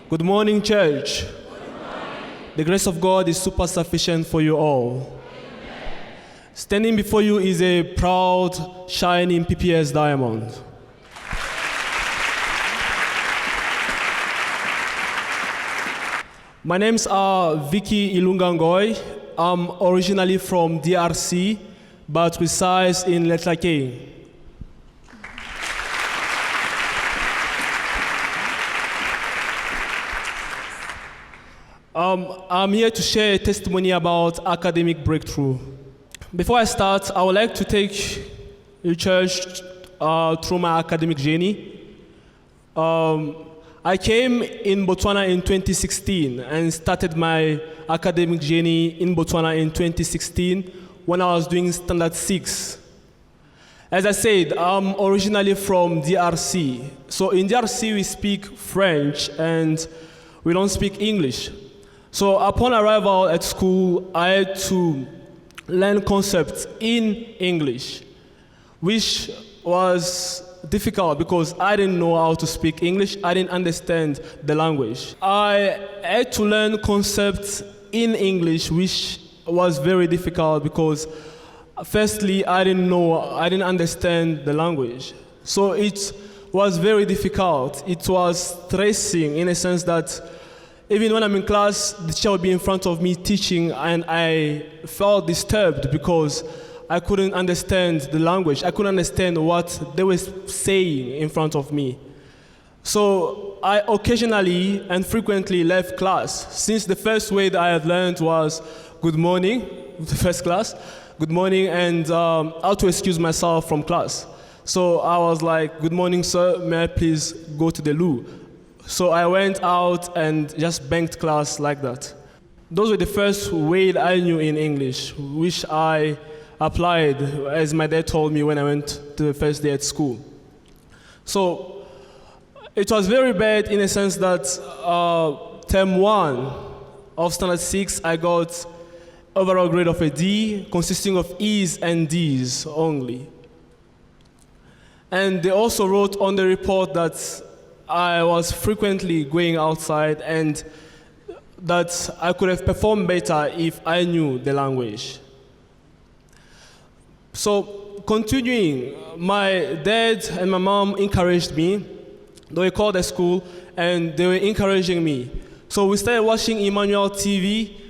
Good morning, church. The grace of God is super sufficient for you all. Standing before you is a proud, shining PPS diamond. My names are Vicky Ilungangoy. I'm originally from DRC, but resides in Letlake. I'm here to share a testimony about academic breakthrough. Before I start, I would like to take your church through my academic journey. I came in Botswana in 2016 and started my academic journey in Botswana in 2016 when I was doing Standard 6. As I said, I'm originally from DRC. So in DRC, we speak French and we don't speak English. So upon arrival at school, I had to learn concepts in English, which was difficult because I didn't know how to speak English. I didn't understand the language. I had to learn concepts in English, which was very difficult because firstly, I didn't understand the language. So it was very difficult. It was stressing in a sense that even when I'm in class, the teacher would be in front of me teaching, and I felt disturbed because I couldn't understand the language. I couldn't understand what they were saying in front of me. So I occasionally and frequently left class, since the first word I had learned was good morning, the first class, good morning, and how to excuse myself from class. So I was like, good morning, sir, may I please go to the loo? So I went out and just banked class like that. Those were the first words I knew in English, which I applied, as my dad told me when I went to the first day at school. So it was very bad in a sense that term 1 of Standard 6, I got overall grade of a D, consisting of E's and D's only. And they also wrote on the report that I was frequently going outside and that I could have performed better if I knew the language. So continuing, my dad and my mom encouraged me. They were called at school and they were encouraging me. So we started watching Emmanuel TV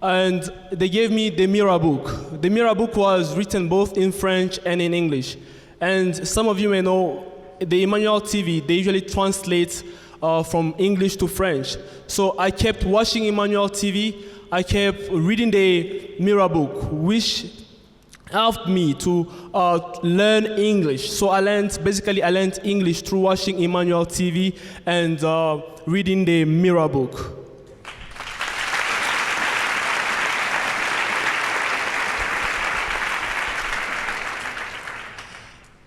and they gave me the Mirror book. The Mirror book was written both in French and in English. And some of you may know the Emmanuel TV, they usually translate from English to French. So I kept watching Emmanuel TV, I kept reading the Mirror book, which helped me to learn English. So I learned English through watching Emmanuel TV and reading the Mirror book.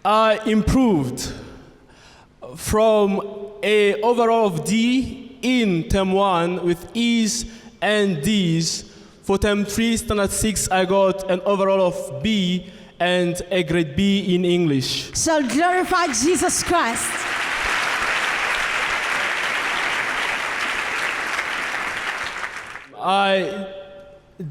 I improved from an overall of D in term 1 with E's and D's. For term 3, Standard 6, I got an overall of B and a grade B in English. Shall glorify Jesus Christ. I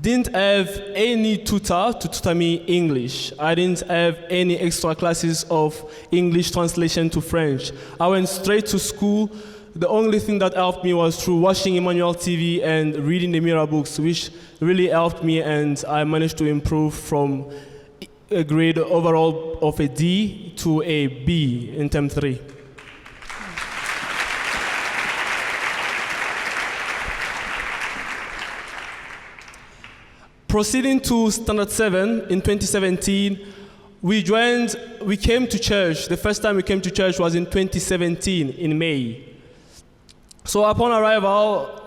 didn't have any tutor to tutor me English. I didn't have any extra classes of English translation to French. I went straight to school. The only thing that helped me was through watching Emmanuel TV and reading the Mirror books, which really helped me, and I managed to improve from a grade overall of a D to a B in term 3. Proceeding to Standard 7 in 2017, we came to church. The first time we came to church was in 2017 in May. So upon arrival,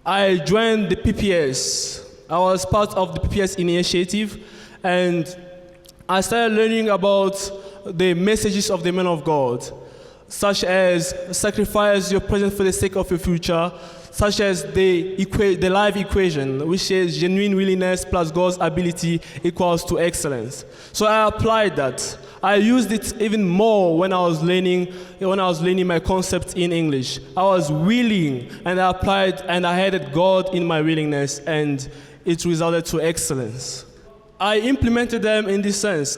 I joined the PPS. I was part of the PPS initiative, and I started learning about the messages of the men of God. such as sacrifice your present for the sake of your future, such as the life equation, which is genuine willingness plus God's ability equals to excellence. So I applied that. I used it even more when I was learning my concepts in English. I was willing, and I applied, and I had God in my willingness, and it resulted to excellence. I implemented them in this sense.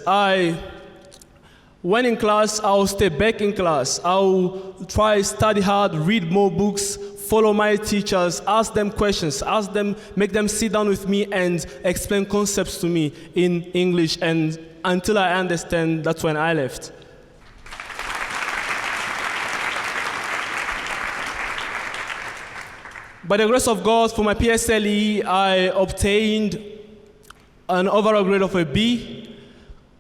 When in class, I'll stay back in class. I'll try study hard, read more books, follow my teachers, ask them questions, make them sit down with me and explain concepts to me in English, and until I understand, that's when I left. By the grace of God, for my PSLE, I obtained an overall grade of a B,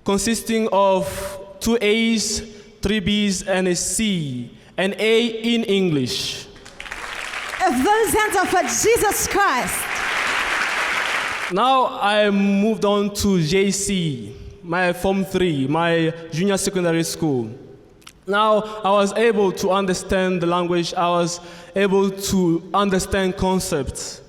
consisting of 2 A's, 3 B's, and a C, an A in English. If those hands are for Jesus Christ. Now I moved on to JC, my Form 3, my junior secondary school. Now I was able to understand the language, I was able to understand concepts.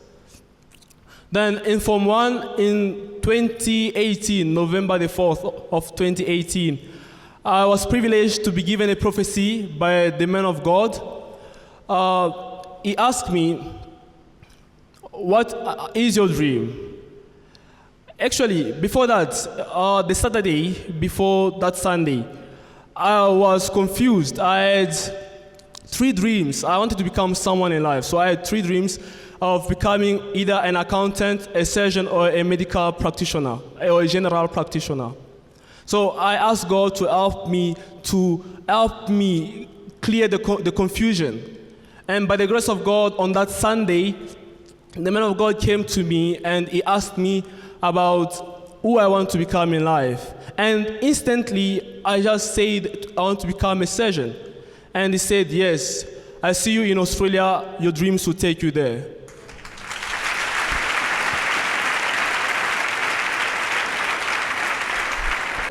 Then in Form 1 in 2018, November the 4th of 2018, I was privileged to be given a prophecy by the man of God. He asked me, what is your dream? Actually, before that, the Saturday before that Sunday, I was confused. I had 3 dreams. I wanted to become someone in life. So I had 3 dreams of becoming either an accountant, a surgeon, or a medical practitioner, or a general practitioner. So I asked God to help me clear the confusion. And by the grace of God, on that Sunday, the man of God came to me and he asked me about who I want to become in life. And instantly, I just said, I want to become a surgeon. And he said, yes, I see you in Australia, your dreams will take you there.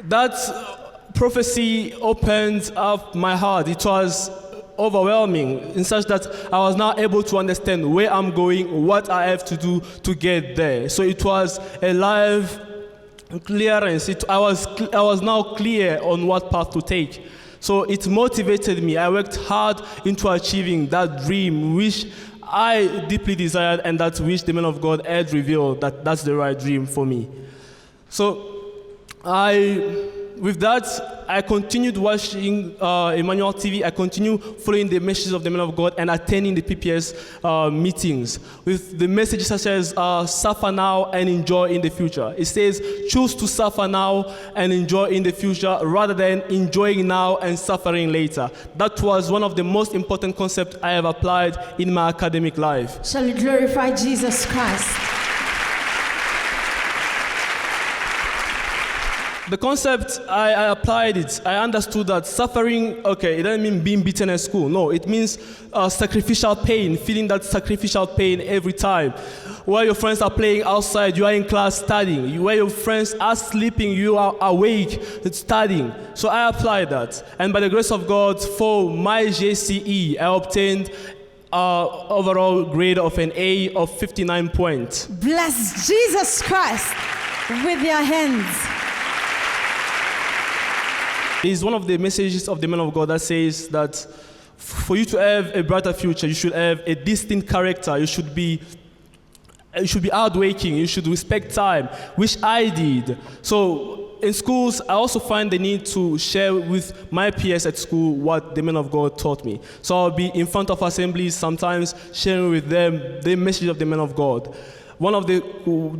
That prophecy opened up my heart. It was overwhelming in such that I was now able to understand where I'm going, what I have to do to get there. So it was a live clearance. I was now clear on what path to take. So it motivated me. I worked hard into achieving that dream, which I deeply desired, and that which the man of God had revealed that that's the right dream for me. So with that, I continued watching Emmanuel TV. I continued following the messages of the man of God and attending the PPS meetings with the messages such as suffer now and enjoy in the future. It says, choose to suffer now and enjoy in the future rather than enjoying now and suffering later. That was one of the most important concepts I have applied in my academic life. Shall we glorify Jesus Christ? The concept, I applied it. I understood that suffering, okay, it doesn't mean being beaten at school. No, it means sacrificial pain, feeling that sacrificial pain every time. Where your friends are playing outside, you are in class studying. Where your friends are sleeping, you are awake studying. So I applied that. And by the grace of God, for my JCE, I obtained overall grade of an A of 59 points. Bless Jesus Christ with your hands. It's one of the messages of the man of God that says that for you to have a brighter future, you should have a distinct character. You should be hardworking. You should respect time, which I did. So in schools, I also find the need to share with my peers at school what the man of God taught me. So I'll be in front of assemblies sometimes, sharing with them the message of the man of God. One of the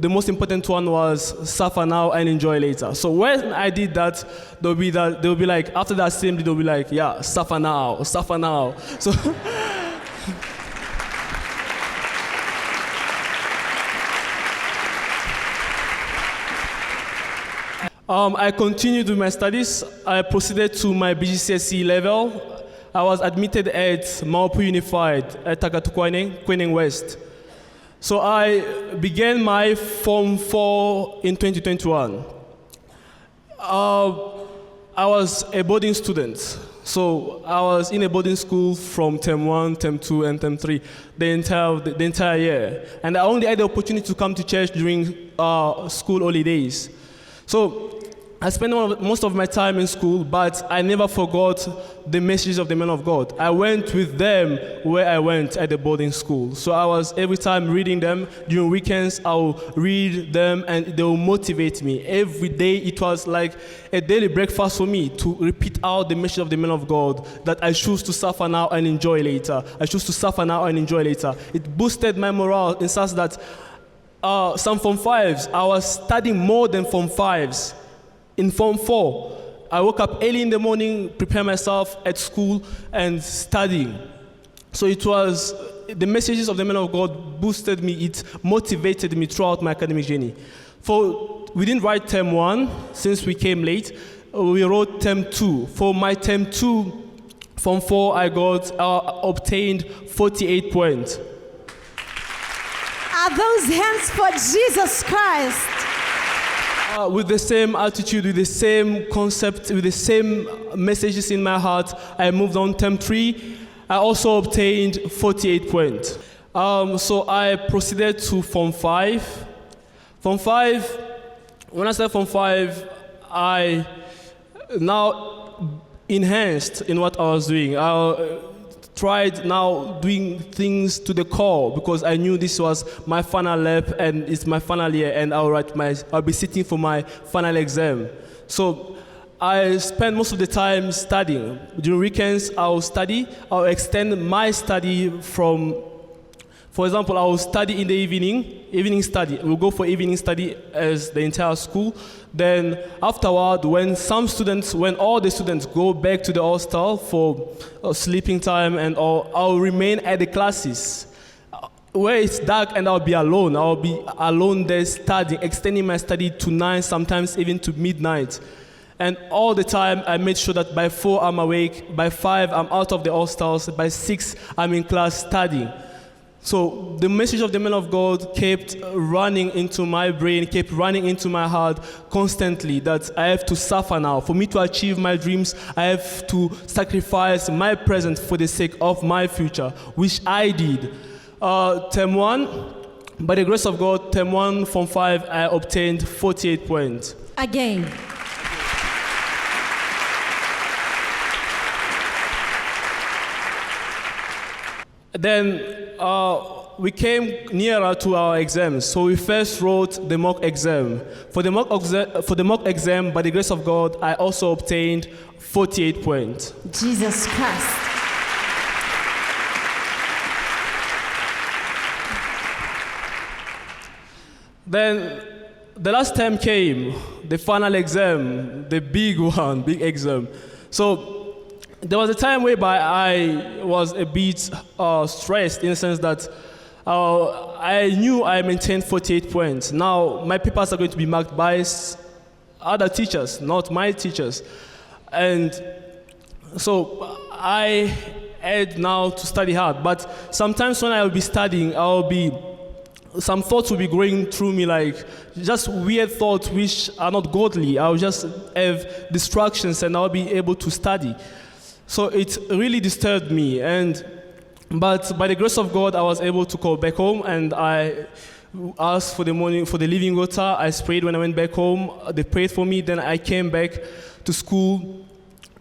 most important one was suffer now and enjoy later. So when I did that, they'll be like, after the assembly, they'll be like, yeah, suffer now, suffer now. So I continued with my studies. I proceeded to my BGCSE level. I was admitted at Maupu Unified at Takatukwene West. So I began my Form 4 in 2021. I was a boarding student. So I was in a boarding school from term 1, term 2, and term 3 the entire year. And I only had the opportunity to come to church during school holidays. So I spent most of my time in school, but I never forgot the messages of the men of God. I went with them where I went at the boarding school. So I was every time reading them. During weekends, I'll read them and they will motivate me. Every day it was like a daily breakfast for me to repeat out the message of the men of God that I choose to suffer now and enjoy later. I choose to suffer now and enjoy later. It boosted my morale in such that some Form 5s, I was studying more than Form 5s. In Form 4, I woke up early in the morning, prepare myself at school and studying. So it was, the messages of the men of God boosted me, it motivated me throughout my academic journey. We didn't write term 1 since we came late, we wrote term 2. For my term 2, Form 4, I obtained 48 points. Are those hands for Jesus Christ? With the same attitude, with the same concept, with the same messages in my heart, I moved on term 3. I also obtained 48 points. So I proceeded to Form 5. Form 5, when I started Form 5, I now enhanced in what I was doing. I tried now doing things to the core because I knew this was my final lap and it's my final year and I'll be sitting for my final exam. So I spend most of the time studying. During weekends, I'll study. I'll extend my study from, for example, I'll study in the evening study. We'll go for evening study as the entire school. Then afterward, when all the students go back to the hostel for sleeping time and all, I'll remain at the classes where it's dark and I'll be alone. I'll be alone there studying, extending my study to 9, sometimes even to midnight. And all the time, I made sure that by 4 I'm awake, by 5 I'm out of the hostels, by 6 I'm in class studying. So the message of the man of God kept running into my brain, kept running into my heart constantly, that I have to suffer now. For me to achieve my dreams, I have to sacrifice my present for the sake of my future, which I did. Term 1, by the grace of God, term 1 Form 5, I obtained 48 points. Again. Then we came nearer to our exams, so we first wrote the mock exam. For the mock exam, by the grace of God, I also obtained 48 points. Jesus Christ. Then the last time came, the final exam, the big one, big exam. So there was a time whereby I was a bit stressed in the sense that I knew I maintained 48 points. Now, my papers are going to be marked by other teachers, not my teachers. And so I had now to study hard. But sometimes when I will be studying, some thoughts will be going through me, like just weird thoughts which are not godly. I'll just have distractions and I'll be able to study. So it really disturbed me, but by the grace of God, I was able to go back home and I asked for the living water. I sprayed when I went back home. They prayed for me. Then I came back to school.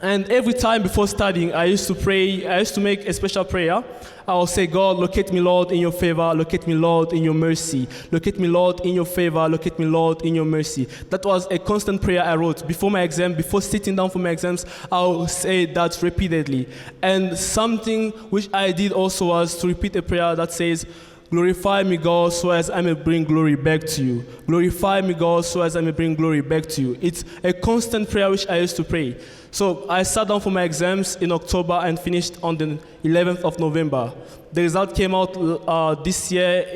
And every time before studying, I used to pray. I used to make a special prayer. I will say, God, locate me, Lord, in your favor. Locate me, Lord, in your mercy. Locate me, Lord, in your favor. Locate me, Lord, in your mercy. That was a constant prayer I wrote. Before my exam, before sitting down for my exams, I'll say that repeatedly. And something which I did also was to repeat a prayer that says, glorify me, God, so as I may bring glory back to you. Glorify me, God, so as I may bring glory back to you. It's a constant prayer which I used to pray. So I sat down for my exams in October and finished on the 11th of November. The result came out this year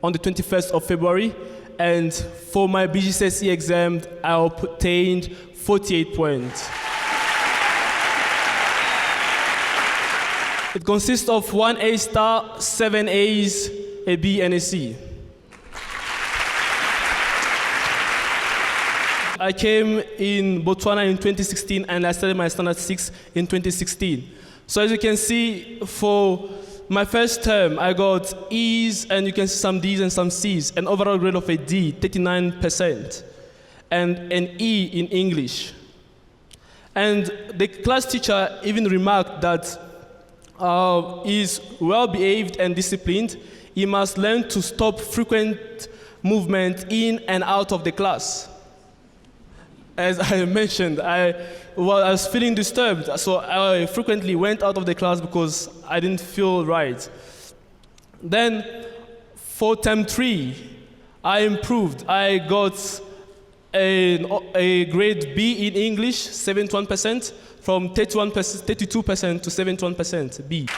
on the 21st of February. And for my BGCSE exam, I obtained 48 points. It consists of 1 A star, 7 A's, a B, and a C. I came in Botswana in 2016 and I started my standard 6 in 2016. So as you can see, for my first term, I got E's and you can see some D's and some C's, an overall grade of a D, 39%, and an E in English. And the class teacher even remarked that he's well-behaved and disciplined. He must learn to stop frequent movement in and out of the class. As I mentioned, I was feeling disturbed, so I frequently went out of the class because I didn't feel right. Then, for term 3, I improved. I got a grade B in English, 71%, from 32% to 71% B.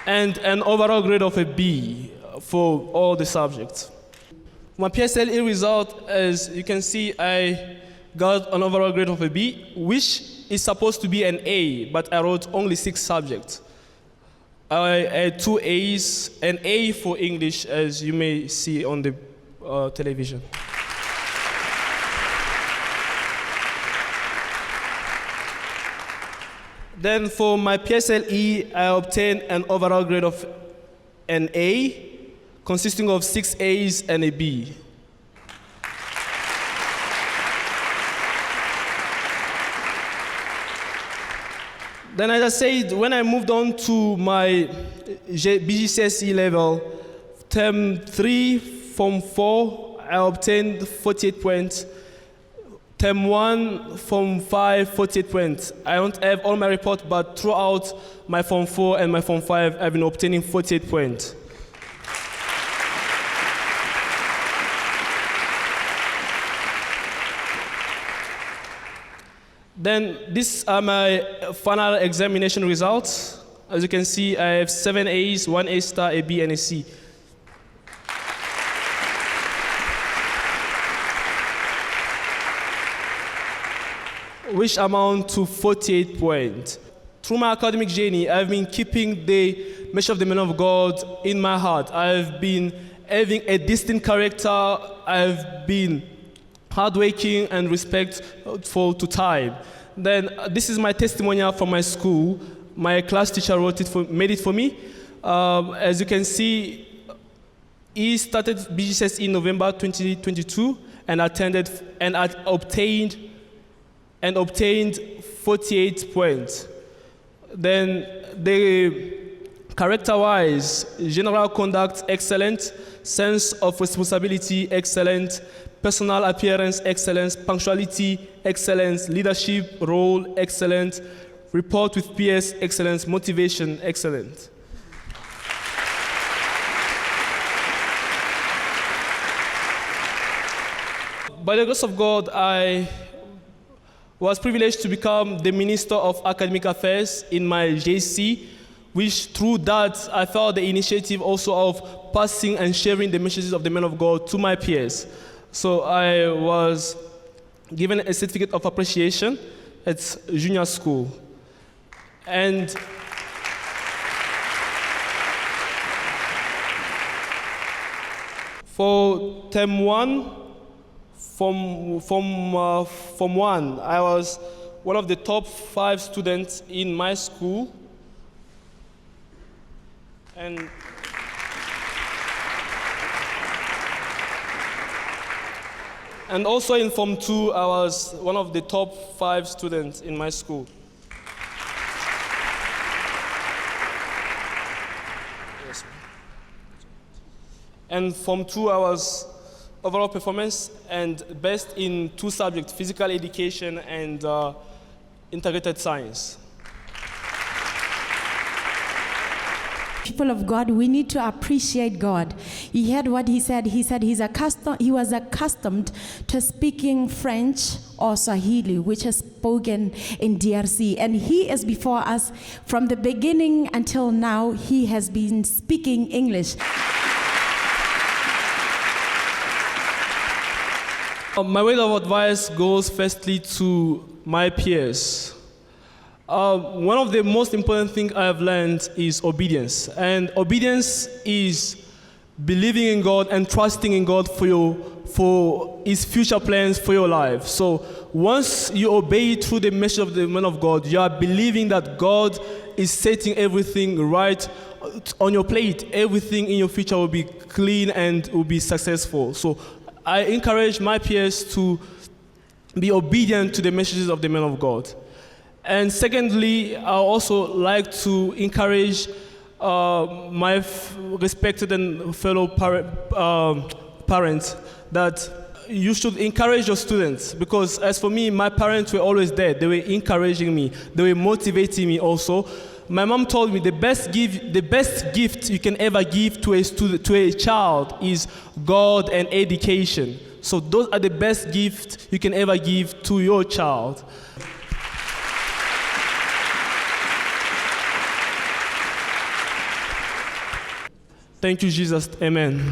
And an overall grade of a B for all the subjects. My PSLE result, as you can see, I got an overall grade of a B, which is supposed to be an A, but I wrote only 6 subjects. I had 2 A's, an A for English, as you may see on the television. Then for my PSLE, I obtained an overall grade of an A, consisting of 6 A's and a B. Then, as I said, when I moved on to my BGCSE level, term 3, form 4, I obtained 48 points. Term 1, form 5, 48 points. I don't have all my reports, but throughout my form 4 and my form 5, I've been obtaining 48 points. Then these are my final examination results. As you can see, I have 7 A's, 1 A star, a B, and a C. Which amount to 48 points. Through my academic journey, I've been keeping the message of the man of God in my heart. I've been having a distinct character. I've been hardworking and respectful to time. Then this is my testimonial from my school. My class teacher made it for me. As you can see, he started BGCS in November 2022 and obtained 48 points. Then the character-wise, general conduct, excellent, sense of responsibility, excellent, personal appearance, excellence, punctuality, excellence, leadership, role, excellent, report with peers, excellence, motivation, excellent. By the grace of God, I was privileged to become the Minister of Academic Affairs in my JC, which through that I felt the initiative also of passing and sharing the messages of the man of God to my peers. So I was given a certificate of appreciation at junior school. And for term 1, Form 1, I was one of the top 5 students in my school. And also in Form 2, I was one of the top 5 students in my school. Yes. And Form 2, I was overall performance and best in 2 subjects, physical education and integrated science. People of God, we need to appreciate God. You heard what he said. He said he was accustomed to speaking French or Swahili, which is spoken in DRC. And he is before us from the beginning until now. He has been speaking English. My word of advice goes firstly to my peers. One of the most important things I have learned is obedience. And obedience is believing in God and trusting in God for His future plans for your life. So once you obey through the message of the man of God, you are believing that God is setting everything right on your plate. Everything in your future will be clean and will be successful. So I encourage my peers to be obedient to the messages of the man of God. And secondly, I also like to encourage my respected and fellow parents that you should encourage your students, because as for me, my parents were always there. They were encouraging me. They were motivating me also. My mom told me the best gift you can ever give to a child is God and education. So those are the best gifts you can ever give to your child. Thank you, Jesus. Amen.